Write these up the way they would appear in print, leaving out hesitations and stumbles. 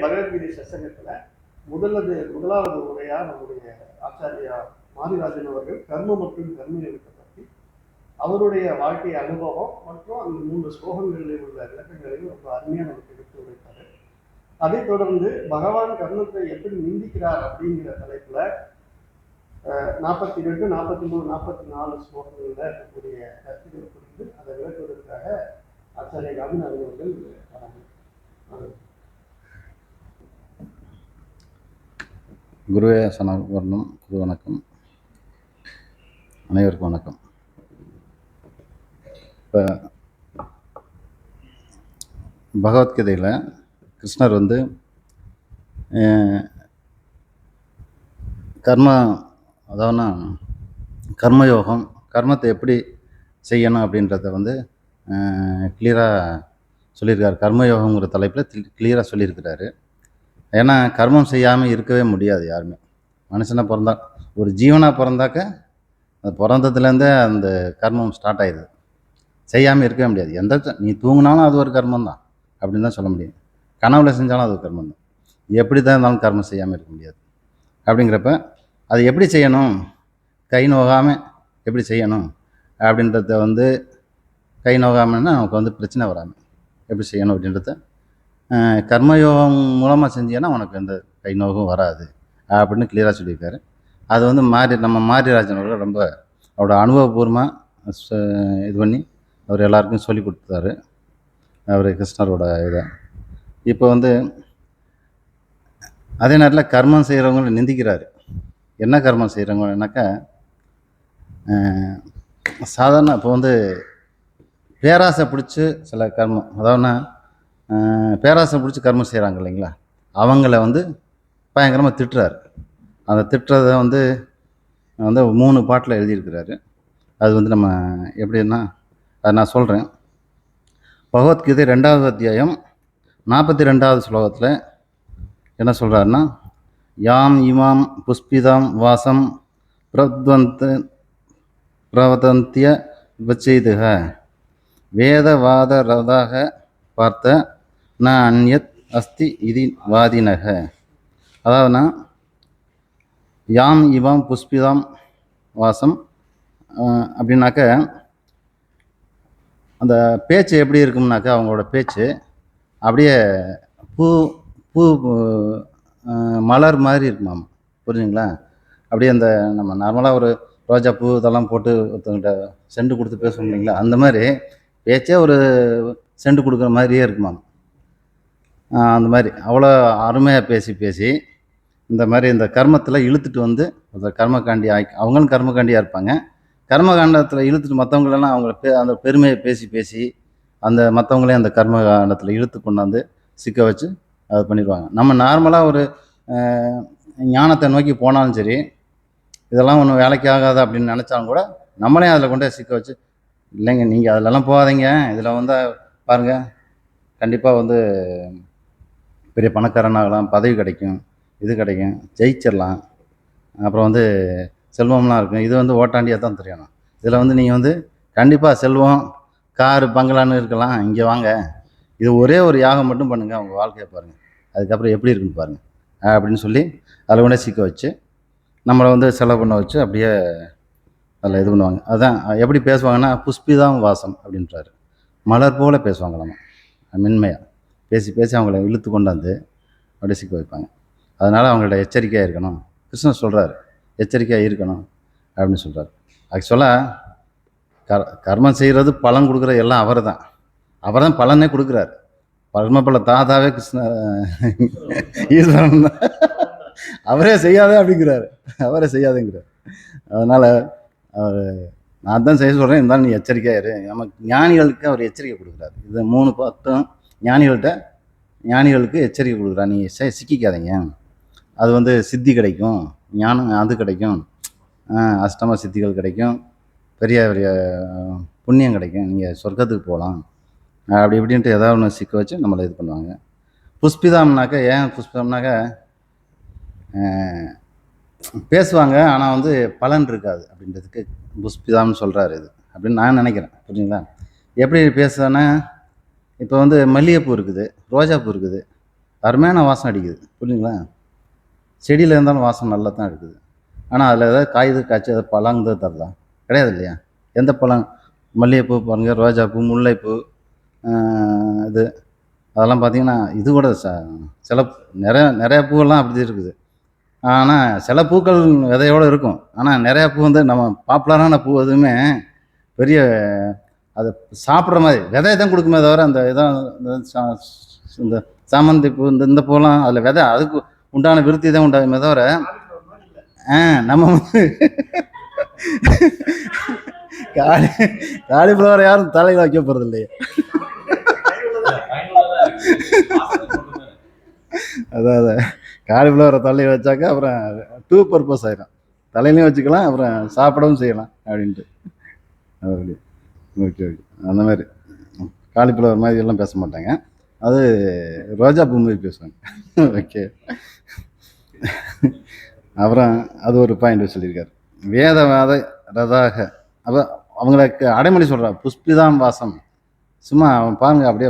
பகவத்கீதை சசங்கத்துல முதலாவது உரையா நம்முடைய ஆச்சாரியா மாரிராஜன் அவர்கள் கர்ம மற்றும் கர்மயோகத்தை பற்றி அவருடைய வாழ்க்கை அனுபவம் மற்றும் அந்த 3 ஸ்லோகங்களில் உள்ள விளக்கங்களையும் ரொம்ப அருமையாக நமக்கு எடுத்து உரைத்தாரு. அதைத் தொடர்ந்து பகவான் கர்மத்தை எப்படி நிந்திக்கிறார் அப்படிங்கிற தலைப்புல 42, 43, 44 ஸ்லோகங்களில் இருக்கக்கூடிய கருத்துக்களை குறித்து அதை விளக்குவதற்காக ஆச்சாரிய காந்திநாதன் அவர்கள் வராங்க. குருவே சனவர்ணம். குரு வணக்கம். அனைவருக்கும் வணக்கம். இப்போ பகவத்கீதையில் கிருஷ்ணர் வந்து அதாவது கர்மயோகம், கர்மத்தை எப்படி செய்யணும் அப்படின்றத வந்து கிளியராக சொல்லியிருக்காரு. கர்மயோகங்கிற தலைப்பில் கிளியராக சொல்லியிருக்கிறாரு. ஏன்னா கர்மம் செய்யாமல் இருக்கவே முடியாது யாருமே. மனுஷனாக பிறந்தா, ஒரு ஜீவனாக பிறந்தாக்க அது பிறந்ததுலேருந்தே அந்த கர்மம் ஸ்டார்ட் ஆயிடுது. செய்யாமல் இருக்கவே முடியாது. நீ தூங்கினாலும் அது ஒரு கர்மம் தான் அப்படின்னு தான் சொல்ல முடியும். கனவுல செஞ்சாலும் அது ஒரு கர்மம் தான். எப்படி தான் இருந்தாலும் கர்மம் செய்யாமல் இருக்க முடியாது. அப்படிங்கிறப்ப அது எப்படி செய்யணும், கை நோகாமல் எப்படி செய்யணும் அப்படின்றத வந்து கை நோகாமன்னா நமக்கு வந்து பிரச்சனை வராமல் எப்படி செய்யணும் அப்படின்றத கர்மயோகம் மூலமாக செஞ்சீங்கன்னா உனக்கு எந்த கை நோகும் வராது அப்படின்னு கிளியராக சொல்லியிருக்காரு. அது வந்து நம்ம மாரிராஜன் அவர்கள் ரொம்ப அவரோட அனுபவபூர்வமாக இது பண்ணி அவர் எல்லாருக்கும் சொல்லி கொடுத்தாரு. அவர் கிருஷ்ணரோட இதை இப்போ வந்து அதே நேரத்தில் கர்மம் செய்கிறவங்களை நிந்திக்கிறாரு. என்ன கர்மம் செய்கிறவங்கனாக்கா சாதாரண இப்போ வந்து பேராசை பிடிச்சி சில கர்மம், அதாவது பேராசை பிடிச்சி கர்மம் செய்கிறாங்க இல்லைங்களா, அவங்கள வந்து பயங்கரமாக திட்டுறாரு. அந்த திட்டுறதை வந்து 3 பாட்டில் எழுதியிருக்கிறாரு. அது வந்து நம்ம எப்படின்னா அதை நான் சொல்கிறேன். பகவத்கீதை 2வது அத்தியாயம் 42வது ஸ்லோகத்தில் என்ன சொல்கிறாருன்னா, யாம் இமாம் புஷ்பிதாம் வாசம் பிரவதந்திய விபச்செய்துக வேதவாத ரதாக பார்த்த ந அந்யத் அஸ்தி இது வாதினக. அதாவதுனா யாம் இவாம் புஷ்பிதாம் வாசம் அப்படின்னாக்க அந்த பேச்சு எப்படி இருக்கும்னாக்கா அவங்களோட பேச்சு அப்படியே பூ மலர் மாதிரி இருக்குமாம். புரிஞ்சுங்களா? அப்படியே அந்த நம்ம நார்மலாக ஒரு ரோஜா பூ இதெல்லாம் போட்டு ஒருத்தவங்கிட்ட செண்டு கொடுத்து பேசுவோம் இல்லைங்களா, அந்த மாதிரி பேச்சே ஒரு செண்டு கொடுக்குற மாதிரியே இருக்குமாம். அந்த மாதிரி அவ்வளோ அருமையாக பேசி இந்த மாதிரி இந்த கர்மத்தில் இழுத்துட்டு வந்து அந்த கர்மகாண்டி அவங்களும் கர்மகாண்டியாக இருப்பாங்க. கர்மகாண்டத்தில் இழுத்துட்டு மற்றவங்களெல்லாம் அந்த பெருமையை பேசி அந்த மற்றவங்களையும் அந்த கர்மகாண்டத்தில் இழுத்து கொண்டாந்து சிக்க வச்சு அது பண்ணிடுவாங்க. நம்ம நார்மலாக ஒரு ஞானத்தை நோக்கி போனாலும் சரி, இதெல்லாம் ஒன்றும் வேலைக்கு ஆகாது அப்படின்னு நினச்சாலும் கூட நம்மளே அதில் கொண்டு சிக்க வச்சு, இல்லைங்க நீங்கள் அதிலெல்லாம் போகாதீங்க, இதில் வந்து பாருங்கள் கண்டிப்பாக வந்து பெரிய பணக்காரனாகலாம், பதவி கிடைக்கும், இது கிடைக்கும், ஜெயிச்சிடலாம், அப்புறம் வந்து செல்வம்லாம் இருக்கும், இது வந்து ஓட்டாண்டியாக தான் தெரியணும், இதில் வந்து நீங்கள் வந்து கண்டிப்பாக செல்வம் காரு பங்களான்னு இருக்கலாம், இங்கே வாங்க, இது ஒரே ஒரு யாகம் மட்டும் பண்ணுங்கள், அவங்க வாழ்க்கையை பாருங்கள், அதுக்கப்புறம் எப்படி இருக்குன்னு பாருங்கள் அப்படின்னு சொல்லி அதில் கொண்டே சிக்க வச்சு நம்மளை வந்து செலவு பண்ண வச்சு அப்படியே அதில் இது பண்ணுவாங்க. அதுதான் எப்படி பேசுவாங்கன்னா, புஷ்பிதாம் வாசம் அப்படின்றாரு. மலர் போல் பேசுவாங்க, நம்ம மென்மையாக பேசி அவங்கள இழுத்து கொண்டாந்து அப்படியே சிக்க வைப்பாங்க. அதனால் அவங்கள்ட்ட எச்சரிக்கையாக இருக்கணும். கிருஷ்ணன் சொல்கிறாரு எச்சரிக்கையாக இருக்கணும் அப்படின்னு சொல்கிறார். ஆக்சுவலாக கர்மம் செய்கிறது பலன் கொடுக்குற எல்லாம் அவர் தான் பலனே கொடுக்குறாரு. பரமபல தாதாவே ஈஸ்வரன் தான். அவரே செய்யாதுங்கிறார். அதனால் அவர் நான் தான் செய்ய சொல்கிறேன், இருந்தாலும் நீ எச்சரிக்கையாக இரு. நமக்கு ஞானிகளுக்கு அவர் எச்சரிக்கை கொடுக்குறாரு. இது 3 பக்கம் ஞானிகளுக்கு எச்சரிக்கை கொடுக்குறாரு. நீ சிக்கிக்காதீங்க, அது வந்து சித்தி கிடைக்கும், ஞானம் அது கிடைக்கும், அஷ்டம சித்திகள் கிடைக்கும், பெரிய பெரிய புண்ணியம் கிடைக்கும், நீங்கள் சொர்க்கத்துக்கு போகலாம் அப்படி இப்படின்ட்டு ஏதாவது ஒன்று சிக்க வச்சு நம்மளை இது பண்ணுவாங்க. புஷ்பிதாம்னாக்க ஏன் புஷ்பிதம்னாக்க பேசுவாங்க, ஆனால் வந்து பலன் இருக்காது அப்படின்றதுக்கு புஷ்பிதாம்னு சொல்கிறாரு இது அப்படின்னு நான் நினைக்கிறேன். புரியுங்களா? எப்படி பேசுவேன்னா, இப்போ வந்து மல்லிகைப்பூ இருக்குது, ரோஜாப்பூ இருக்குது, அருமையான வாசம் அடிக்குது, புரியுதுங்களா? செடியில் இருந்தாலும் வாசம் நல்லா தான் இருக்குது. ஆனால் அதில் ஏதாவது காய்து காய்ச்சி அதை பழங்கிறது தரலாம் கிடையாது இல்லையா? எந்த பழம்? மல்லிகைப்பூ பாருங்கள், ரோஜாப்பூ, முல்லைப்பூ, இது அதெல்லாம் பார்த்தீங்கன்னா இது கூட சில நிறையா பூவெல்லாம் அப்படி இருக்குது. ஆனால் சில பூக்கள் விதையோடு இருக்கும். ஆனால் நிறையா பூ வந்து நம்ம பாப்புலரான பூ எதுவுமே பெரிய அதை சாப்பிட்ற மாதிரி விதையை தான் கொடுக்குமே தவிர அந்த இதான் இந்த சாமந்தி பூ இந்த பூலாம் அதில் விதை அதுக்கு உண்டான விருத்தி தான் உண்டாகுமே தவிர நம்ம வந்து காலிஃப்ளவர் யாரும் தலையில் வைக்க போகிறது இல்லையே. அதான் காலிஃப்ளவரை தலையில் வச்சாக்கா அப்புறம் டூ பர்பஸ் ஆயிடும். தலையிலையும் வச்சுக்கலாம், அப்புறம் சாப்பிடவும் செய்யலாம் அப்படின்ட்டு. அப்படி ஓகே ஓகே. அந்த மாதிரி காலிஃப்ளவர் மாதிரி எல்லாம் பேச மாட்டாங்க, அது ரோஜா பூ மாதிரி பேசுவாங்க. ஓகே. அப்புறம் அது ஒரு பாயிண்ட் சொல்லியிருக்காரு, வேதவாத ரதாக. அப்போ அவங்களுக்கு அடைமொழி சொல்கிறார், புஷ்பிதான் வாசம். சும்மா அவன் பாருங்க அப்படியே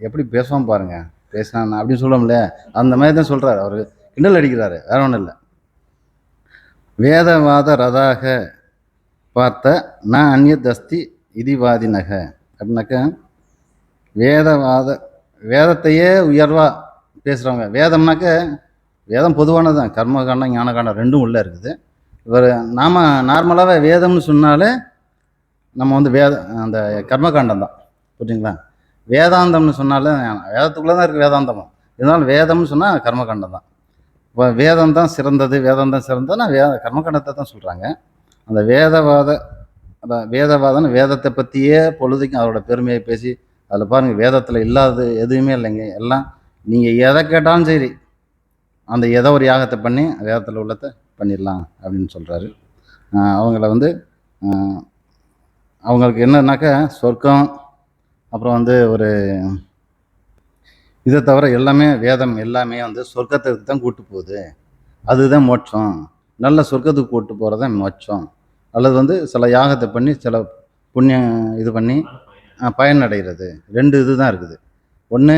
எப்படி பேசுவான் பாருங்க, பேசினான் அப்படின்னு சொல்லுவோம்ல, அந்த மாதிரி தான் சொல்கிறார். அவர் கிண்டல் அடிக்கிறாரு, வேற ஒன்றும் இல்லை. வேதவாத ரதாக பார்த்த நான் அந்நிய தஸ்தி இதிவாதினக அப்படின்னாக்க, வேதத்தையே உயர்வாக பேசுகிறவங்க. வேதம்னாக்க வேதம் பொதுவானது தான், கர்மகாண்டம் ஞானகாண்டம் ரெண்டும் உள்ளே இருக்குது. இவர் நாம் நார்மலாகவே வேதம்னு சொன்னாலே நம்ம வந்து அந்த கர்மகாண்டம் தான், புரியுங்களா? வேதாந்தம்னு சொன்னாலே வேதத்துக்குள்ளே தான் இருக்குது வேதாந்தமும், இருந்தாலும் வேதம்னு சொன்னால் கர்மகாண்டம் தான். இப்போ வேதம் தான் சிறந்தது, வேதம் தான் சிறந்ததுன்னா கர்மகாண்டத்தை தான் சொல்கிறாங்க. அந்த வேதவாதம்னு வேதத்தை பற்றியே பொழுதுக்கும் அதோட பெருமையை பேசி, அதில் பாருங்கள் வேதத்தில் இல்லாதது எதுவுமே இல்லைங்க. எல்லாம் நீங்கள் எதை கேட்டாலும் சரி, அந்த ஏதோ ஒரு யாகத்தை பண்ணி வேதத்தில் உள்ளதை பண்ணிடலாம் அப்படின்னு சொல்கிறாரு. அவங்கள வந்து அவங்களுக்கு என்னன்னாக்கா சொர்க்கம், அப்புறம் வந்து ஒரு இதை தவிர எல்லாமே வேதம் எல்லாமே வந்து சொர்க்கத்துக்கு தான் கூட்டு போகுது, அதுதான் மோட்சம். நல்ல சொர்க்கத்துக்கு கூட்டு போகிறது தான் மோட்சம். அல்லது வந்து சில யாகத்தை பண்ணி சில புண்ணியம் இது பண்ணி பயனடைகிறது. ரெண்டு இது தான் இருக்குது. ஒன்று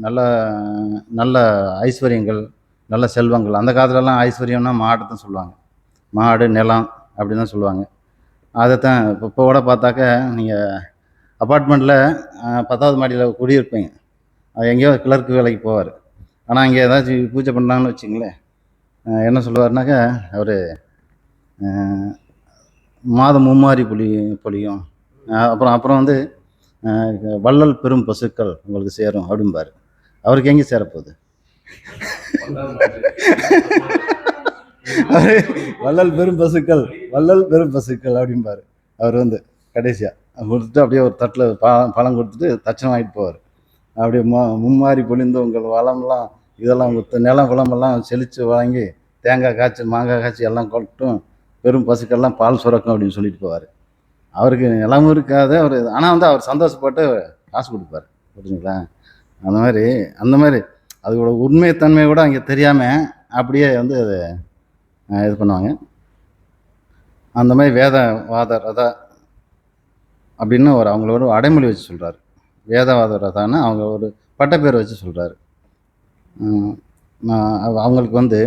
நல்ல நல்ல ஐஸ்வர்யங்கள், நல்ல செல்வங்கள். அந்த காலத்துலலாம் ஐஸ்வர்யம்னா மாடு தான் சொல்லுவாங்க, மாடு நிலம் அப்படி தான் சொல்லுவாங்க. அதைத்தான் இப்போ கூட பார்த்தாக்க நீங்கள் அப்பார்ட்மெண்ட்டில் 10வது மாடியில் குடியிருப்பீங்க, எங்கேயோ கிளர்க்கு வேலைக்கு போவார். ஆனால் இங்கே ஏதாச்சும் பூஜை பண்ணாங்கன்னு வச்சுங்களேன், என்ன சொல்லுவார்னாக்கா, அவர் மாதம் மும்மாரி பொழியும், அப்புறம் வந்து வள்ளல் பெரும் பசுக்கள் உங்களுக்கு சேரும் அப்படிம்பார். அவருக்கு எங்கே சேரப்போகுது? வள்ளல் பெரும் பசுக்கள் அப்படிம்பார். அவர் வந்து கடைசியாக கொடுத்துட்டு அப்படியே ஒரு தட்டில் பழம் கொடுத்துட்டு தட்சணம் வாங்கிட்டு போவார். அப்படியே மும்மாரி பொழிந்து உங்கள் வளம்லாம் இதெல்லாம் நிலம் குளமெல்லாம் செழித்து வாங்கி தேங்காய் காய்ச்சி மாங்காய் காய்ச்சி எல்லாம் கொட்டும், பெரும் பசுக்கள்லாம் பால் சுரக்கும் அப்படின்னு சொல்லிட்டு போவார். அவருக்கு நிலமும் இருக்காது அவர், ஆனால் வந்து அவர் சந்தோஷப்பட்டு காசு கொடுப்பார், புரிஞ்சுங்களா? அந்த மாதிரி அதோட உண்மைத்தன்மை கூட அங்கே தெரியாமல் அப்படியே வந்து அதை இது பண்ணுவாங்க. அந்த மாதிரி வேதவாத ரதா அப்படின்னு அவங்கள ஒரு அடைமொழி வச்சு சொல்கிறாரு. வேதவாத ரதான்னு அவங்க ஒரு பட்டப்பேர் வச்சு சொல்கிறாரு. அவங்களுக்கு வந்து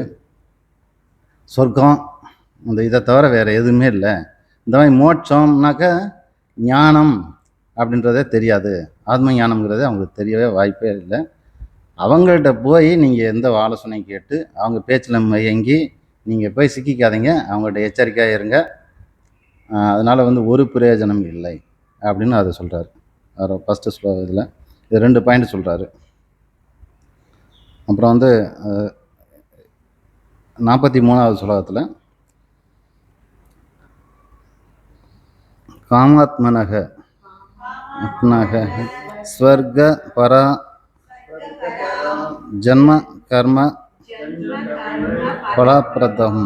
சொர்க்கம் அந்த இதை தவிர வேறு எதுவுமே இல்லை. இந்த மாதிரி மோட்சம்னாக்க ஞானம் அப்படின்றதே தெரியாது, ஆத்ம ஞானம்ங்கிறதே அவங்களுக்கு தெரியவே வாய்ப்பே இல்லை. அவங்கள்ட்ட போய் நீங்கள் எந்த ஆலோசனை கேட்டு அவங்க பேச்சில் மயங்கி நீங்கள் போய் சிக்கிக்காதீங்க, அவங்கள்ட்ட எச்சரிக்கையாக இருங்க. அதனால் வந்து ஒரு பிரயோஜனம் இல்லை அப்படின்னு அதை சொல்கிறாரு. அவர் ஃபஸ்ட்டு இதில் இது 2 பாயிண்ட் சொல்கிறாரு. அப்புறம் வந்து 43வது ஸ்லோகத்தில் காமாத்மனக ஸ்வர்க பரா ஜன்ம கர்ம பலாப்பிரதம்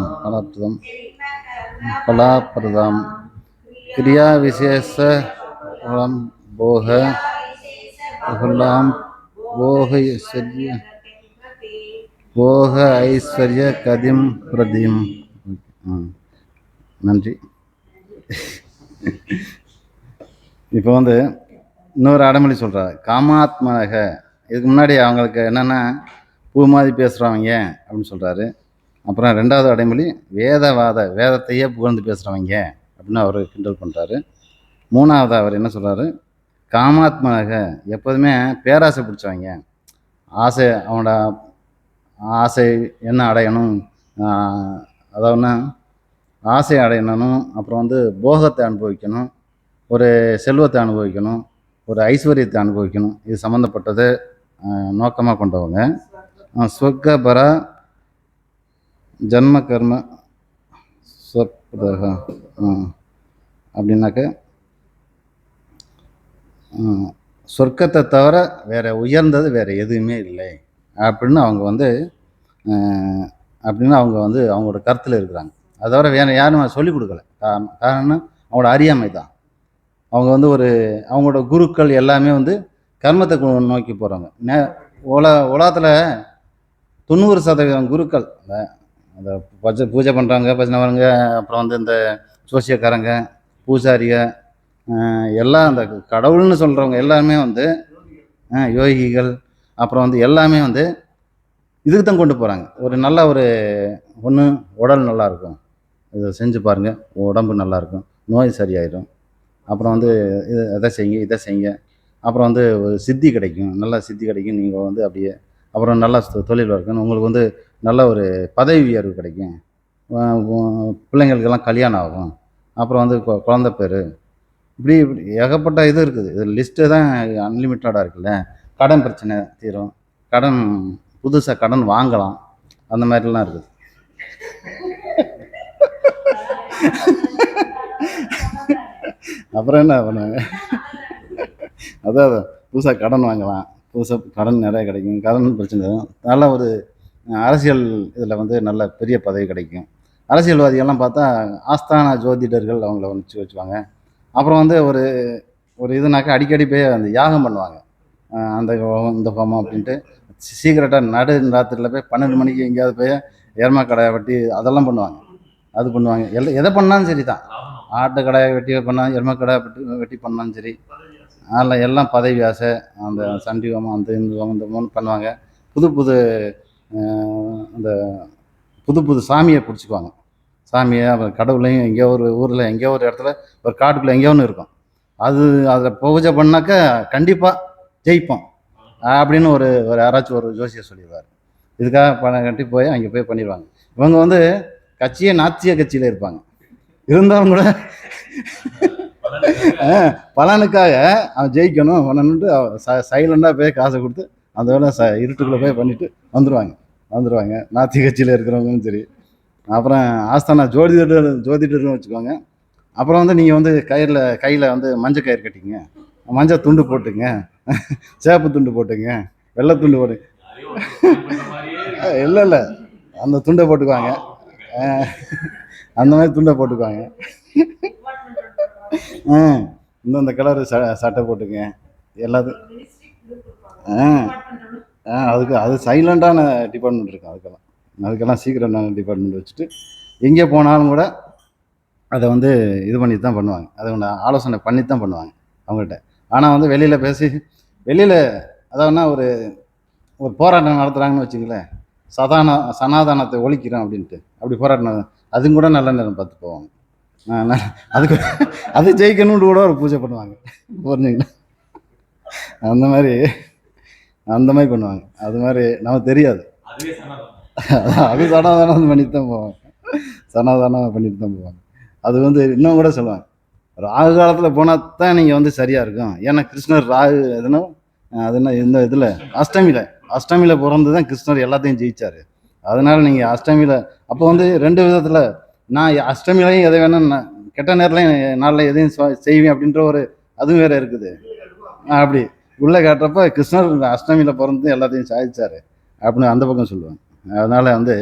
கிரியா விசேஷ போக ஐஸ்வர்ய கதிம் பிரதிம். நன்றி. இப்போ வந்து இன்னொரு அடைமொழி சொல்கிறார், காமாத்மனக. இதுக்கு முன்னாடி அவங்களுக்கு என்னென்னா பூ மாதிரி பேசுகிறவங்க அப்படின்னு சொல்கிறாரு. அப்புறம் 2வது அடைமொழி வேதத்தையே புகழ்ந்து பேசுகிறவங்க அப்படின்னு அவர் கிண்டல் பண்ணுறாரு. 3வது அவர் என்ன சொல்கிறாரு, காமாத்மக எப்போதுமே பேராசை பிடிச்சவங்க, ஆசை அவனோட ஆசை என்ன அடையணும், அதாவதுன்னா ஆசை அடையணும், அப்புறம் வந்து போகத்தை அனுபவிக்கணும், ஒரு செல்வத்தை அனுபவிக்கணும், ஒரு ஐஸ்வர்யத்தை அனுபவிக்கணும், இது சம்மந்தப்பட்டதை நோக்கமாக கொண்டவங்க. சொர்க்க பர ஜன்ம கர்ம சொற்பதக அப்படின்னாக்க சொர்க்கத்தை தவிர வேறு உயர்ந்தது வேறு எதுவுமே இல்லை அப்படின்னு அவங்க வந்து அவங்களோட கருத்தில் இருக்கிறாங்க. அதை தவிர வேறு யாரும் சொல்லிக் கொடுக்கல. காரணம் அவங்களோட அறியாமை தான். அவங்க வந்து அவங்களோட குருக்கள் எல்லாமே வந்து கர்மத்தை நோக்கி போகிறாங்க. உலகத்தில் 90% குருக்கள் அந்த பூஜை பண்ணுறாங்க, பஜனைவரங்க, அப்புறம் வந்து இந்த சோசியக்காரங்க, பூசாரிக, எல்லாம் அந்த கடவுள்னு சொல்கிறவங்க எல்லாருமே வந்து யோகிகள், அப்புறம் வந்து எல்லாமே வந்து இதுக்கு தான் கொண்டு போகிறாங்க. ஒரு நல்ல ஒன்று உடல் நல்லாயிருக்கும், இதை செஞ்சு பாருங்கள், உடம்பு நல்லாயிருக்கும், நோய் சரியாயிடும், அப்புறம் வந்து இதை செய்யுங்க இதை செய்யுங்க, அப்புறம் வந்து ஒரு சித்தி கிடைக்கும், நல்ல சித்தி கிடைக்கும், நீங்கள் வந்து அப்படியே அப்புறம் நல்லா தொழில் இருக்கணும், உங்களுக்கு வந்து நல்ல ஒரு பதவி உயர்வு கிடைக்கும், பிள்ளைங்களுக்கெல்லாம் கல்யாணம் ஆகும், அப்புறம் வந்து குழந்த பேர், இப்படி ஏகப்பட்ட இது இருக்குது. இது லிஸ்ட்டு தான் அன்லிமிட்டடாக இருக்குல்ல. கடன் பிரச்சனை தீரும், புதுசாக கடன் வாங்கலாம், அந்த மாதிரிலாம் இருக்குது. அப்புறம் என்ன பண்ணுவாங்க, அதான் புதுசாக கடன் வாங்கலாம், புதுசாக கடன் நிறைய கிடைக்கும், கடன் பிரச்சனை தான். நல்ல ஒரு அரசியல் இதில் வந்து நல்ல பெரிய பதவி கிடைக்கும். அரசியல்வாதிகள்லாம் பார்த்தா ஆஸ்தான ஜோதிடர்கள் அவங்கள வச்சுக்குவாங்க. அப்புறம் வந்து ஒரு இதுனாக்கா அடிக்கடி போய் அந்த யாகம் பண்ணுவாங்க, இந்த ஹோமம் அப்படின்ட்டு சீக்கிரட்டாக ராத்திரியில் போய் 12 மணிக்கு எங்கேயாவது போய் எருமை கடையை வெட்டி அதெல்லாம் பண்ணுவாங்க. அது பண்ணுவாங்க, எதை பண்ணாலும் சரி தான். ஆட்டு கடையை வெட்டி பண்ணாலும், எருமை கடை வெட்டி பண்ணாலும் சரி, அதில் எல்லாம் பதவி ஆசை. அந்த சண்டி ஹோமம், அந்த இந்த ஹோமம், இந்த ஹோமம் பண்ணுவாங்க. அந்த புது சாமியை பிடிச்சிக்குவாங்க. சாமியை அப்புறம் கடவுளையும் எங்கேயோ ஒரு ஊரில் எங்கேயோ ஒரு இடத்துல ஒரு காட்டுக்குள்ளே எங்கேயோ ஒன்று இருக்கும், அதில் பூஜை பண்ணாக்கா கண்டிப்பாக ஜெயிப்போம் அப்படின்னு யாராச்சும் ஒரு ஜோசியர் சொல்லிடுவார். இதுக்காக பணம் கட்டி போய் அங்கே போய் பண்ணிடுவாங்க. இவங்க வந்து கட்சியே நாத்திய கட்சியில் இருப்பாங்க, இருந்தாலும் கூட பலனுக்காக அவன் ஜெயிக்கணும் பண்ணணுன்ட்டு சைலண்டாக போய் காசை கொடுத்து அந்த வேலை இருட்டுக்குள்ளே போய் பண்ணிவிட்டு வந்துடுவாங்க. நாத்திய கட்சியில் இருக்கிறவங்களும் சரி. அப்புறம் ஆஸ்தானா ஜோதிடர்னு வச்சுக்கோங்க. அப்புறம் வந்து நீங்கள் வந்து கையில் வந்து மஞ்சள் கயிறு கட்டிங்க, மஞ்சள் துண்டு போட்டுங்க, சேப்பு துண்டு போட்டுங்க, வெள்ளை துண்டு போட்டு இல்லை அந்த துண்டை போட்டுக்குவாங்க, அந்த மாதிரி துண்டை போட்டுக்குவாங்க. இந்த கலரு சட்டை போட்டுங்க எல்லாத்துக்கும். அது சைலண்டான டிபார்ட்மெண்ட் இருக்கும். அதுக்கெல்லாம் சீக்கிரட்டான டிபார்ட்மெண்ட் வச்சுட்டு எங்கே போனாலும் கூட அதை வந்து இது பண்ணி தான் பண்ணுவாங்க. அதை ஒன்று ஆலோசனை பண்ணி தான் பண்ணுவாங்க அவங்கள்ட்ட. ஆனால் வந்து வெளியில் அதாவதுனா ஒரு போராட்டம் நடத்துகிறாங்கன்னு வச்சுங்களேன், சனாதனத்தை ஒழிக்கிறோம் அப்படின்ட்டு அப்படி போராட்டம், அதுவும் கூட நல்ல நேரம் பார்த்து போவாங்க. அது ஜெயிக்கணும்னு கூட ஒரு பூஜை பண்ணுவாங்க, புரிஞ்சுங்களா? அந்த மாதிரி பண்ணுவாங்க. அது மாதிரி நமக்கு தெரியாது. அது சனாதானம் பண்ணிட்டு தான் போவாங்க, சனாதானம் பண்ணிட்டு தான் போவாங்க. அது வந்து இன்னும் கூட சொல்லுவாங்க, ராகு காலத்தில் போனால் தான் நீங்கள் வந்து சரியாக இருக்கும். ஏன்னா கிருஷ்ணர் ராகு அதுனா இந்த இதில் அஷ்டமியில் பிறந்து தான் கிருஷ்ணர் எல்லாத்தையும் ஜெயிச்சார். அதனால் நீங்கள் அஷ்டமியில் அப்போ வந்து 2 விதத்தில், நான் அஷ்டமிலையும் எதை வேணும், கெட்ட நேரத்துலையும் நாளில் எதையும் செய்வேன் அப்படின்ற அதுவும் வேறு இருக்குது. அப்படி உள்ளே காட்டுறப்ப கிருஷ்ணர் அஷ்டமியில் பிறந்து எல்லாத்தையும் சாதிச்சார் அப்படின்னு அந்த பக்கம் சொல்லுவாங்க. அதனால் வந்து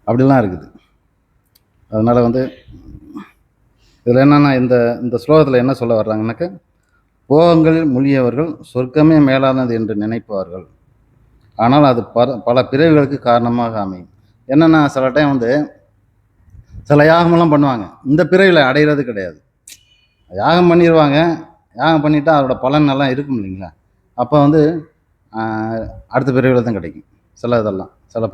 அப்படிலாம் இருக்குது. அதனால் வந்து இதில் என்னென்னா இந்த ஸ்லோகத்தில் என்ன சொல்ல வர்றாங்கன்னாக்க, போகங்களில் மூழ்கியவர்கள் சொர்க்கமே மேலானது என்று நினைப்பார்கள், ஆனால் அது பல பிறவிகளுக்கு காரணமாக அமையும். என்னென்னா சில டைம் வந்து சில யாகமெல்லாம் பண்ணுவாங்க, இந்த பிறவியில் அடைகிறது கிடையாது. யாகம் பண்ணிடுவாங்க, யாகம் பண்ணிட்டா அதோட பலன் எல்லாம் இருக்கும் இல்லைங்களா? அப்போ வந்து அடுத்த பிறவியில் தான் கிடைக்கும் சில இதெல்லாம், சில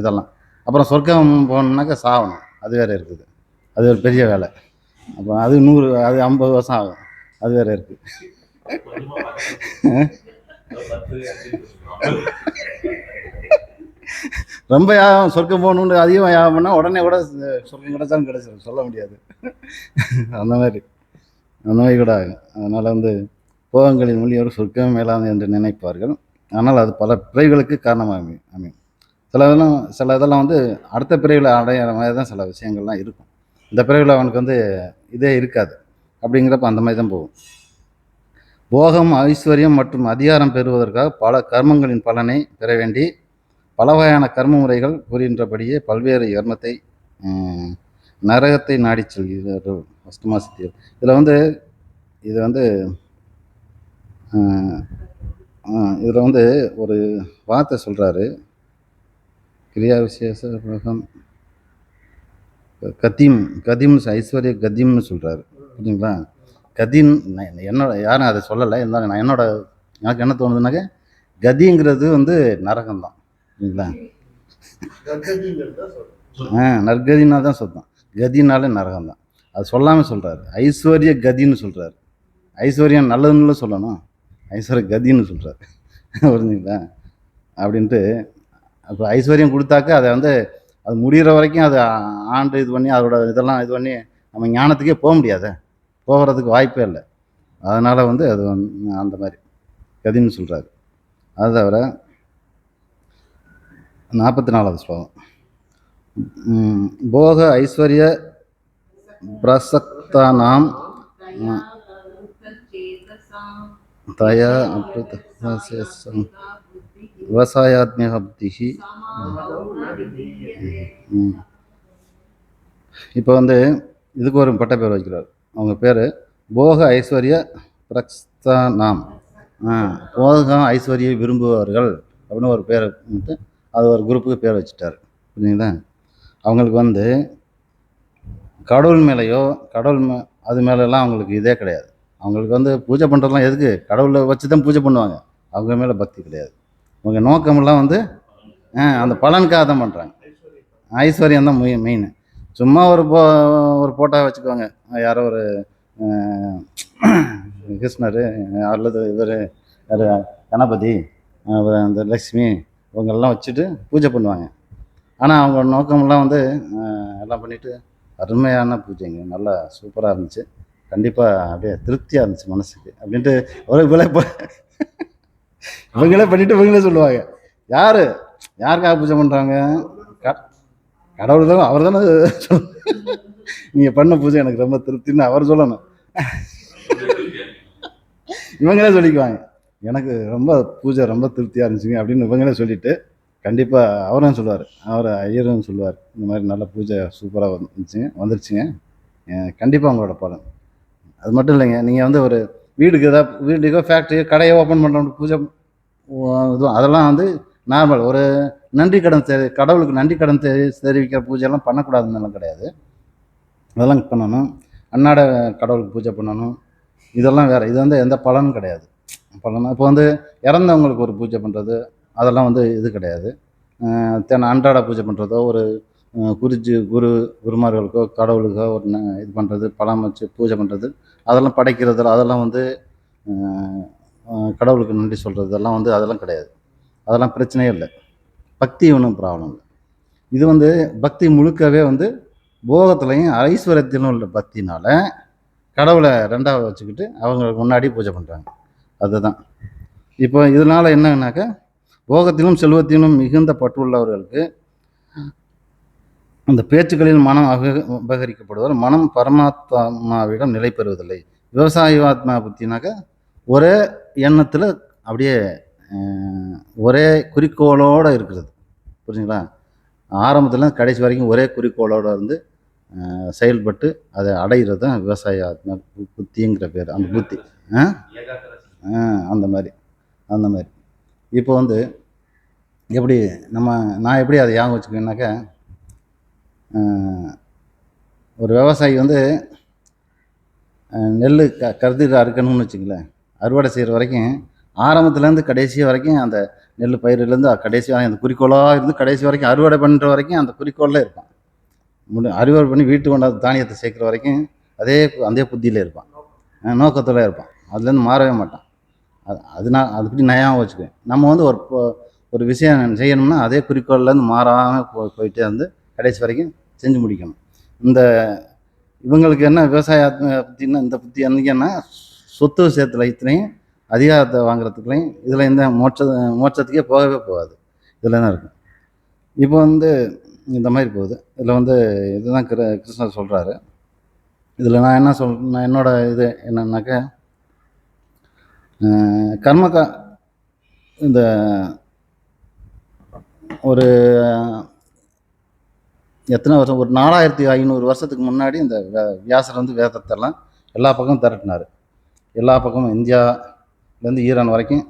இதெல்லாம். அப்புறம் சொர்க்கம் போகணுன்னாக்கா சாகணும், அது வேறு இருக்குது. அது ஒரு பெரிய வேலை. அப்போ அது 100 அது 50 வருஷம் ஆகும், அது வேறு இருக்குது. ரொம்ப யாகம் சொர்க்கம் போகணுன்னு அதிகமாக யாகம் பண்ணால் உடனே கூட சொர்க்கம் கிடைச்சாலும் கிடைச்சிடும், சொல்ல முடியாது. அந்த மாதிரி கூட ஆகும். அதனால் வந்து போகங்களின் மொழியோடு சொர்க்கம் மேலாது என்று நினைப்பார்கள். ஆனால் அது பல பிறவிகளுக்கு காரணமாக அமையும். சில இதெல்லாம் வந்து அடுத்த பிறவியில் அடையிற மாதிரி தான் சில விஷயங்கள்லாம் இருக்கும். இந்த பிறவியில் அவனுக்கு வந்து இதே இருக்காது. அப்படிங்கிறப்ப அந்த மாதிரி தான் போகும். போகம், ஐஸ்வர்யம் மற்றும் அதிகாரம் பெறுவதற்காக பல கர்மங்களின் பலனை பெற வேண்டி பல வகையான கர்ம முறைகள் கூறுகின்றபடியே பல்வேறு கர்மத்தை நரகத்தை நாடி செல்கிறார்கள் அஷ்டமாசித்தியர். இதில் வந்து ஒரு வார்த்தை சொல்கிறாரு, கிரியா விசேஷ உலகம் கதீம்னு ஐஸ்வர்ய கதீம்னு சொல்கிறாரு. புரியுங்களா? கதின் என்னோட யாரும் அதை சொல்லலை, இருந்தாலும் நான் எனக்கு என்ன தோணுதுனாக்க கதிங்கிறது வந்து நரகம்தான். சரிங்களா? நற்கதினா தான் சொல்கிறான், கதினாலே நரகம் தான். அது சொல்லாமல் சொல்கிறாரு, ஐஸ்வர்ய கதின்னு சொல்கிறாரு. ஐஸ்வர்யம் நல்லதுன்னு சொல்லணும், ஐஸ்வர்ய கதின்னு சொல்கிறாரு. புரிஞ்சுங்களா? அப்படின்ட்டு அப்போ ஐஸ்வர்யம் கொடுத்தாக்க அதை வந்து அது முடிகிற வரைக்கும் அது ஆண்டு இது பண்ணி அதோட இதெல்லாம் இது பண்ணி நம்ம ஞானத்துக்கே போக முடியாது, போகிறதுக்கு வாய்ப்பே இல்லை. அதனால் வந்து அது அந்த மாதிரி கதின்னு சொல்கிறாரு. அது தவிர 44வது ஸ்லோகம், போக ஐஸ்வர்ய பிரசக்தானாம் தயா அப்ரதம் விவசாயாத்மிக புத்திஹி. இப்போ வந்து இதுக்கு ஒரு பட்ட பேர் வைக்கிறார். அவங்க பேர் போக ஐஸ்வர்ய பிரஸ்தானாம், போகம் ஐஸ்வர்யை விரும்புவார்கள் அப்படின்னு ஒரு பேரை வந்து அது ஒரு குரூப்புக்கு பேர் வச்சுட்டார். புரியுங்களா? அவங்களுக்கு வந்து கடவுள் மேலேயோ அது மேலெல்லாம் அவங்களுக்கு இதே கிடையாது. அவங்களுக்கு வந்து பூஜை பண்ணுறதுலாம் எதுக்கு, கடவுளை வச்சு தான் பூஜை பண்ணுவாங்க, அவங்க மேலே பக்தி கிடையாது. அவங்க நோக்கமெல்லாம் வந்து அந்த பலனுக்காக தான் பண்ணுறாங்க. ஐஸ்வர்யம் தான் மெயின். சும்மா ஒரு போட்டோ வச்சுக்குவாங்க, யாரோ ஒரு கிருஷ்ணர் அல்லது இவர் கணபதி அந்த லக்ஷ்மி இவங்கெல்லாம் வச்சுட்டு பூஜை பண்ணுவாங்க. ஆனால் அவங்க நோக்கமெல்லாம் வந்து எல்லாம் பண்ணிவிட்டு அருமையான பூஜைங்க, நல்லா சூப்பராக இருந்துச்சு, கண்டிப்பாக அப்படியே திருப்தியாக இருந்துச்சு மனசுக்கு அப்படின்ட்டு ஒரு இவங்களே பண்ணிவிட்டு இவங்களே சொல்லுவாங்க. யாருக்காக பூஜை பண்ணுறாங்க? கடவுள் தான், அவர் தானே நீங்கள் பண்ண பூஜை எனக்கு ரொம்ப திருப்தின்னு அவர் சொல்லணும். இவங்களே சொல்லிக்குவாங்க, எனக்கு ரொம்ப பூஜை ரொம்ப திருப்தியாக இருந்துச்சுங்க அப்படின்னு இவங்களே சொல்லிவிட்டு கண்டிப்பாக அவரும் சொல்லுவார், ஐயரும் சொல்லுவார், இந்த மாதிரி நல்ல பூஜை சூப்பராக வந்துருச்சுங்க, கண்டிப்பாக உங்களோட பலன். அது மட்டும் இல்லைங்க, நீங்கள் வந்து ஒரு வீட்டுக்கோ ஃபேக்ட்ரியோ கடையோ ஓப்பன் பண்ணுற பூஜை இதுவும் அதெல்லாம் வந்து நார்மல். ஒரு நன்றி கடன் கடவுளுக்கு நன்றி கடன் தெரிவிக்கிற பூஜையெல்லாம் பண்ணக்கூடாதுன்னெல்லாம் கிடையாது, அதெல்லாம் பண்ணணும். அன்னாட கடவுளுக்கு பூஜை பண்ணணும், இதெல்லாம் வேறு. இது வந்து எந்த பலனும் கிடையாது. இப்போ வந்து இறந்தவங்களுக்கு ஒரு பூஜை பண்ணுறது அதெல்லாம் வந்து இது கிடையாது. அன்றாட பூஜை பண்ணுறதோ ஒரு குருமார்களுக்கோ கடவுளுக்கோ ஒரு இது பண்ணுறது, பழம் வச்சு பூஜை பண்ணுறது, அதெல்லாம் படைக்கிறது, அதெல்லாம் வந்து கடவுளுக்கு நன்றி சொல்கிறது எல்லாம் வந்து அதெல்லாம் கிடையாது. அதெல்லாம் பிரச்சனையே இல்லை, பக்தி ஒன்றும் ப்ராப்ளம் இல்லை. இது வந்து பக்தி முழுக்கவே வந்து போகத்துலையும் ஐஸ்வர்யத்திலும் உள்ள பக்தினால கடவுளை ரெண்டாவது வச்சுக்கிட்டு அவங்களுக்கு முன்னாடி பூஜை பண்ணுறாங்க. அதுதான் இப்போ இதனால் என்னன்னாக்கா, போகத்திலும் செல்வத்திலும் மிகுந்த பற்றுள்ளவர்களுக்கு அந்த பேச்சுக்களில் மனம் அபகரிக்கப்படுவதால் மனம் பரமாத்மாவிடம் நிலை பெறுவதில்லை. விவசாயாத்மா புத்தினாக்கா ஒரே எண்ணத்தில் அப்படியே ஒரே குறிக்கோளோடு இருக்கிறது. புரிஞ்சுங்களா? ஆரம்பத்தில் கடைசி வரைக்கும் ஒரே குறிக்கோளோடு இருந்து செயல்பட்டு அதை அடைகிறது தான் விவசாய ஆத்மா புத்திங்கிற பேர். அந்த புத்தி அந்த மாதிரி இப்போ வந்து எப்படி நான் எப்படி அதை ஞாபகம் வச்சுக்கேன்னாக்கா, ஒரு விவசாயி வந்து நெல் கருதிட்டு அறுக்கணும்னு வச்சுங்களேன், அறுவடை செய்கிற வரைக்கும் ஆரம்பத்துலேருந்து கடைசி வரைக்கும் அந்த நெல் பயிரிலேருந்து கடைசி வரைக்கும் அந்த குறிக்கோளாக இருந்து கடைசி வரைக்கும் அறுவடை பண்ணுற வரைக்கும் அந்த குறிக்கோளில் இருப்பான். அறுவடை பண்ணி வீட்டுக்கு கொண்டாந்து தானியத்தை சேர்க்குற வரைக்கும் அதே புத்தியில் இருப்பான், நோக்கத்தில் இருப்பான். அதுலேருந்து மாறவே மாட்டான். அதுபடி நயம் வச்சுக்குவேன். நம்ம வந்து ஒரு விஷயம் செய்யணும்னா அதே குறிக்கோள்லேருந்து மாறாமல் போயிட்டே வந்து கடைசி வரைக்கும் செஞ்சு முடிக்கணும். இவங்களுக்கு என்ன விவசாயத்தின்னா இந்த புத்தி என்னைக்குன்னா சொத்து விஷயத்தில் இத்தனையும் அதிகாரத்தை வாங்குறதுக்குலையும் இதில் இந்த மோட்சத்துக்கே போகவே போகாது. இதில் தான் இருக்கும். இப்போ வந்து இந்த மாதிரி போகுது. இதில் வந்து இதுதான் கிருஷ்ணர் சொல்கிறாரு. இதில் நான் நான் என்னோட இது என்னன்னாக்கா இந்த ஒரு எத்தனை வருஷம், ஒரு 4500 வருஷத்துக்கு முன்னாடி இந்த வியாசர் வந்து வேதத்தெல்லாம் எல்லா பக்கமும் திரட்டினார். எல்லா பக்கமும் இந்தியாவிலேருந்து ஈரான் வரைக்கும்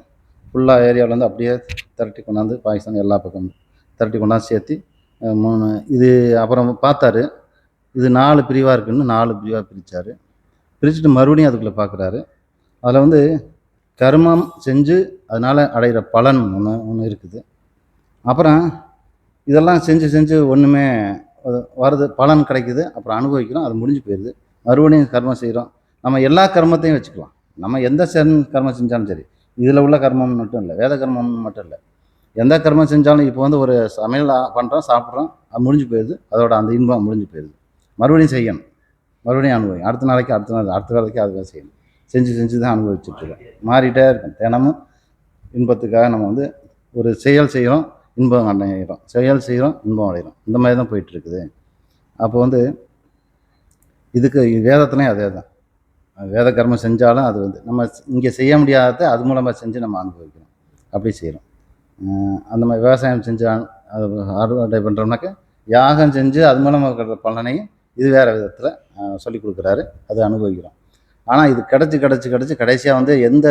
ஃபுல்லாக ஏரியாவிலேருந்து அப்படியே திரட்டி கொண்டாந்து பாகிஸ்தான் எல்லா பக்கமும் திரட்டி கொண்டாந்து சேர்த்து இது அப்புறம் பார்த்தாரு. இது 4 பிரிவாக இருக்குன்னு 4 பிரிவாக பிரித்தார். பிரிச்சுட்டு மறுபடியும் அதுக்குள்ளே பார்க்குறாரு. அதில் வந்து கர்மம் செஞ்சு அதனால் அடைகிற பலன் ஒன்று இருக்குது. அப்புறம் இதெல்லாம் செஞ்சு ஒன்றுமே வருது, பலன் கிடைக்குது, அப்புறம் அனுபவிக்கிறோம், அது முடிஞ்சு போயிடுது. மறுபடியும் கர்மம் செய்கிறோம். நம்ம எல்லா கர்மத்தையும் வச்சுக்கலாம். நம்ம எந்த கர்மம் செஞ்சாலும் சரி, இதில் உள்ள கர்மம் மட்டும் இல்லை, வேத கர்மம் மட்டும் இல்லை, எந்த கர்மம் செஞ்சாலும் இப்போ வந்து ஒரு சமையல் பண்ணுறோம், சாப்பிட்றோம், அது முடிஞ்சு போயிடுது, அதோட அந்த இன்பம் முடிஞ்சு போயிடுது. மறுபடியும் செய்யணும், மறுபடியும் அனுபவிக்கும், அடுத்த நாளைக்கு அடுத்த வேலைக்கு அதுதான் செய்யணும். செஞ்சு தான் அனுபவிச்சுட்ருக்கோம். மாறிட்டே இருக்கும். தினமும் இன்பத்துக்காக நம்ம வந்து ஒரு செயல் செய்கிறோம், இன்பம் அடைகிறோம், செயல் செய்கிறோம், இன்பம் அடைகிறோம். இந்த மாதிரி தான் போயிட்டுருக்குது. அப்போ வந்து இதுக்கு வேதத்துலேயும் அதே தான். வேத கர்மம் செஞ்சாலும் அது வந்து நம்ம இங்கே செய்ய முடியாததை அது மூலமாக செஞ்சு நம்ம அனுபவிக்கிறோம், அப்படி செய்கிறோம். அந்த மாதிரி விவசாயம் செஞ்சு அது அறுவடை பண்ணுறோம்னாக்கா யாகம் செஞ்சு அது மூலமாக இருக்கிற பலனையும் இது வேறு விதத்தில் சொல்லி கொடுக்குறாரு, அது அனுபவிக்கிறோம். ஆனால் இது கிடச்சி கடைசியாக வந்து எந்த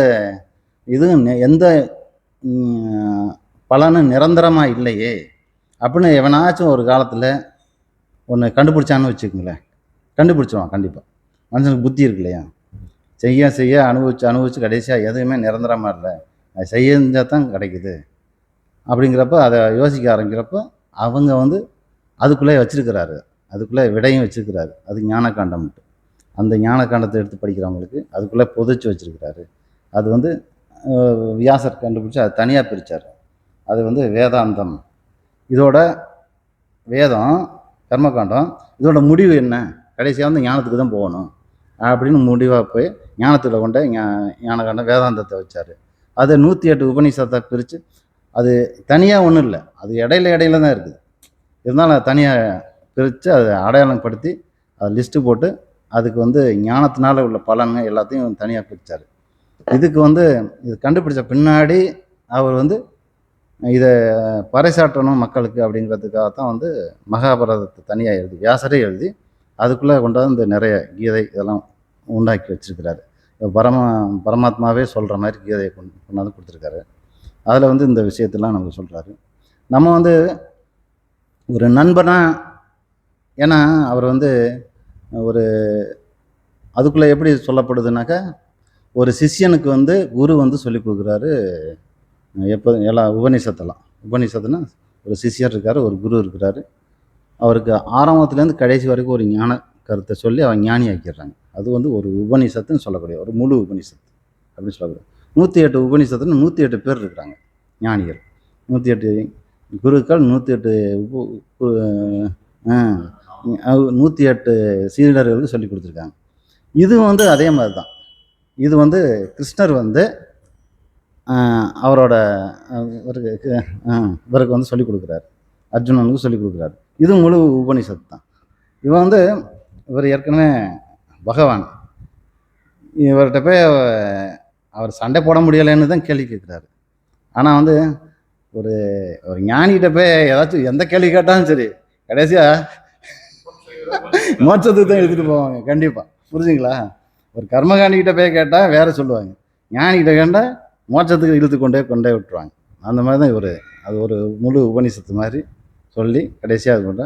பலனும் நிரந்தரமாக இல்லையே அப்படின்னு எவனாச்சும் ஒரு காலத்தில் ஒன்று கண்டுபிடிச்சான்னு வச்சுக்கோங்களேன். கண்டுபிடிச்சிடுவான் கண்டிப்பாக. மனுஷனுக்கு புத்தி இருக்கு இல்லையா, செய்ய அனுபவிச்சு கடைசியாக எதுவுமே நிரந்தரமாக இல்லை, அது செஞ்சால் தான் கிடைக்குது அப்படிங்கிறப்ப அதை யோசிக்க ஆரம்பிக்கிறப்போ அவங்க வந்து அதுக்குள்ளே வச்சுருக்கிறாரு, அதுக்குள்ளே விடையும் வச்சுருக்கிறாரு. அது ஞானகாண்டம்ட்டு. அந்த ஞானகாண்டத்தை எடுத்து படிக்கிறவங்களுக்கு அதுக்குள்ளே புதைச்சி வச்சுருக்கிறாரு. அது வந்து வியாசர் கண்டுபிடிச்சி அதை தனியாக பிரித்தார். அது வந்து வேதாந்தம். இதோட வேதம் கர்மகாண்டம், இதோட முடிவு என்ன, கடைசியாக வந்து ஞானத்துக்கு தான் போகணும் அப்படின்னு முடிவாக போய் ஞானத்தில் கொண்டு ஞானகாண்டம் வேதாந்தத்தை வச்சார். அதை 108 உபநிஷத்தை பிரித்து, அது தனியாக ஒன்றும் இல்லை, அது இடையில தான் இருக்குது. இருந்தாலும் அதை தனியாக பிரித்து அதை அடையாளப்படுத்தி அதை லிஸ்ட்டு போட்டு அதுக்கு வந்து ஞானத்தினால உள்ள பலன்கள் எல்லாத்தையும் தனியாக பிரித்தார். இதுக்கு வந்து இது கண்டுபிடிச்ச பின்னாடி அவர் வந்து இதை பறைசாற்றணும் மக்களுக்கு அப்படிங்கிறதுக்காகத்தான் வந்து மகாபாரதத்தை தனியாக எழுதி வியாசரே எழுதி அதுக்குள்ளே கொண்டாந்து இந்த நிறைய கீதை இதெல்லாம் உண்டாக்கி வச்சுருக்கிறாரு. பரமாத்மாவே சொல்கிற மாதிரி கீதையை கொண்டாந்து கொடுத்துருக்காரு. அதில் வந்து இந்த விஷயத்தெல்லாம் நமக்கு சொல்கிறாரு. நம்ம வந்து ஒரு நண்பனாக, ஏன்னா அவர் வந்து ஒரு அதுக்குள்ளே எப்படி சொல்லப்படுதுனாக்கா, ஒரு சிஷ்யனுக்கு வந்து குரு வந்து சொல்லி கொடுக்குறாரு எப்போ எல்லா உபநிஷத்துனா ஒரு சிஷ்யர் இருக்கார், ஒரு குரு இருக்கிறாரு. அவருக்கு ஆரம்பத்துலேருந்து கடைசி வரைக்கும் ஒரு ஞான கருத்தை சொல்லி அவன் ஞானி ஆக்கிடுறாங்க. அது வந்து ஒரு உபநிஷத்துன்னு சொல்லக்கூடிய ஒரு முழு உபநிஷத்து அப்படின்னு சொல்லக்கூடிய 108 உபநிஷத்துன்னு 108 பேர் இருக்கிறாங்க ஞானிகள். 108 குருக்கள், 108 சீடர்களுக்கு சொல்லி கொடுத்துருக்காங்க. இது வந்து அதே மாதிரி தான். இது வந்து கிருஷ்ணர் வந்து அவரோட இவருக்கு வந்து சொல்லிக் கொடுக்குறாரு, அர்ஜுனனுக்கு சொல்லிக் கொடுக்குறாரு. இது முழு உபநிஷத்து தான். இவர் ஏற்கனவே பகவான். இவர்கிட்ட போய் அவர் சண்டை போட முடியலைன்னு தான் கேள்வி கேட்குறாரு. ஆனால் வந்து ஒரு ஞானிகிட்ட போய் ஏதாச்சும் எந்த கேள்வி கேட்டாலும் சரி கடைசியாக மோட்சத்துக்கு தான் எடுத்துகிட்டு போவாங்க கண்டிப்பாக. புரிஞ்சுங்களா? ஒரு கர்மகாண்டிகிட்ட போய் கேட்டால் வேற சொல்லுவாங்க, ஞானிகிட்ட கேட்டால் மோட்சத்துக்கு இழுத்து கொண்டே விட்டுருவாங்க. அந்த மாதிரி தான் இவர் அது ஒரு முழு உபநிஷத்து மாதிரி சொல்லி கடைசியாக அது கொண்ட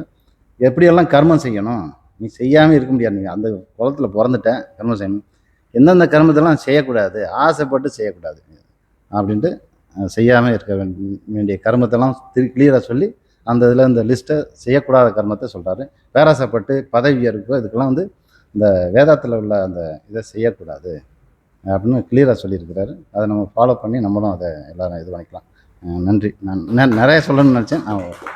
எப்படியெல்லாம் கர்மம் செய்யணும், நீ செய்யாமல் இருக்க முடியாது, நீ அந்த குளத்தில் பிறந்துட்டேன், கர்மம் செய்யணும், எந்தெந்த கர்மத்தெல்லாம் செய்யக்கூடாது, ஆசைப்பட்டு செய்யக்கூடாது அப்படின்ட்டு செய்யாமல் இருக்க வேண்டிய கர்மத்தெல்லாம் கிளியராக சொல்லி அந்த இதில் இந்த லிஸ்ட்டை செய்யக்கூடாத கர்மத்தை சொல்கிறாரு. பேராசைப்பட்டு பதவி உயர்வு இதுக்கெல்லாம் வந்து இந்த வேதத்தில் உள்ள அந்த இதை செய்யக்கூடாது அப்படின்னு கிளியராக சொல்லியிருக்கிறாரு. அதை நம்ம ஃபாலோ பண்ணி நம்மளும் அதை எல்லோரும் இது பண்ணிக்கலாம். நன்றி. நான் நிறைய சொல்லணும்னு நினச்சேன். ஓகே.